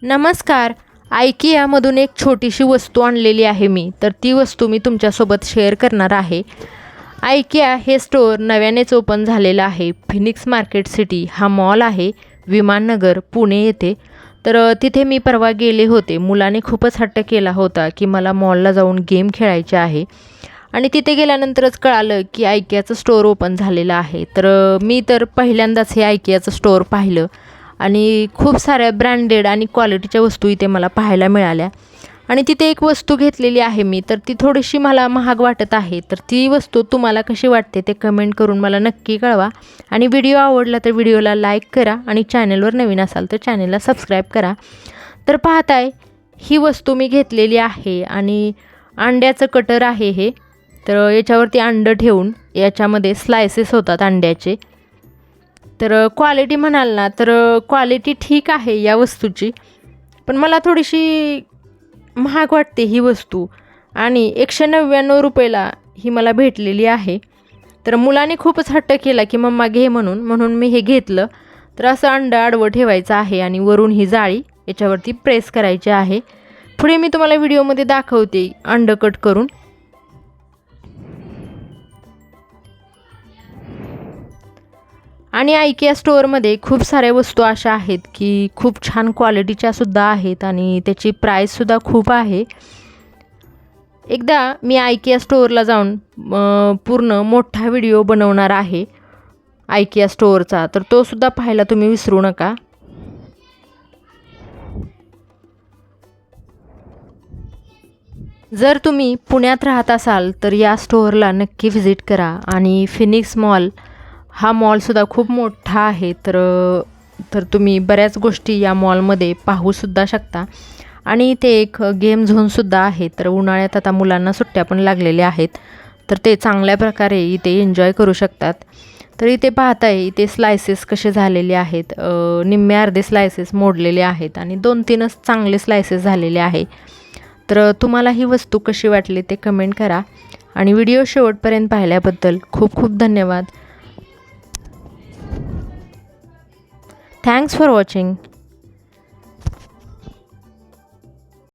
नमस्कार. IKEAमधून एक छोटीशी वस्तू आणलेली आहे मी. तर ती वस्तू मी तुमच्यासोबत शेअर करणार आहे. IKEA हे स्टोअर नव्यानेच ओपन झालेलं आहे. फिनिक्स मार्केट सिटी हा मॉल आहे, विमाननगर, पुणे येथे. तर तिथे मी परवा गेले होते. मुलाने खूपच हट्ट केला होता की मला मॉलला जाऊन गेम खेळायचे आहे आणि तिथे गेल्यानंतरच कळालं की IKEAचं स्टोअर ओपन झालेलं आहे. तर मी पहिल्यांदाच हे IKEAचं स्टोअर पाहिलं आणि खूप साऱ्या ब्रँडेड आणि क्वालिटीच्या वस्तू इथे मला पाहायला मिळाल्या. आणि तिथे एक वस्तू घेतलेली आहे मी, तर ती थोडीशी मला महाग वाटत आहे. तर ती वस्तू तुम्हाला कशी वाटते ते कमेंट करून मला नक्की कळवा. आणि व्हिडिओ आवडला तर व्हिडिओला लाईक करा आणि चॅनलवर नवीन असाल तर चॅनलला सबस्क्राईब करा. तर पाहताय ही वस्तू मी घेतलेली आहे आणि अंड्याचं कटर आहे हे. तर याच्यावरती अंडं ठेवून याच्यामध्ये स्लायसेस होतात अंड्याचे. तर क्वालिटी म्हणाल ना तर क्वालिटी ठीक आहे या वस्तूची, पण मला थोडीशी महाग वाटते ही वस्तू. आणि 199 रुपयाला ही मला भेटलेली आहे. तर मुलाने खूपच हट्ट केला की मम्मा घे म्हणून मी हे घेतलं. तर असं अंडं आडवं ठेवायचं आहे आणि वरून ही जाळी याच्यावरती प्रेस करायची आहे. पुढे मी तुम्हाला व्हिडिओमध्ये दाखवते अंडं कट करून. आणि IKEA स्टोअरमध्ये खूप साऱ्या वस्तू अशा आहेत की खूप छान क्वालिटीच्यासुद्धा आहेत आणि त्याची प्राईससुद्धा खूप आहे. एकदा मी IKEA स्टोअरला जाऊन पूर्ण मोठा व्हिडिओ बनवणार आहे IKEA स्टोअरचा, तर तोसुद्धा पाहायला तुम्ही विसरू नका. जर तुम्ही पुण्यात राहत असाल तर या स्टोअरला नक्की व्हिजिट करा. आणि फिनिक्स मॉल हा मॉलसुद्धा खूप मोठा आहे. तर तुम्ही बऱ्याच गोष्टी या मॉलमध्ये पाहूसुद्धा शकता. आणि इथे एक गेम झोनसुद्धा आहे. तर उन्हाळ्यात आता मुलांना सुट्ट्या पण लागलेल्या आहेत, तर ते चांगल्या प्रकारे इथे एन्जॉय करू शकतात. तर इथे पाहताय इथे स्लायसेस कसे झालेले आहेत. निम्मे अर्धे स्लायसेस मोडलेले आहेत आणि 2-3च चांगले स्लायसेस झालेले आहे. तर तुम्हाला ही वस्तू कशी वाटली ते कमेंट करा. आणि व्हिडिओ शेवटपर्यंत पाहिल्याबद्दल खूप खूप धन्यवाद. Thanks for watching.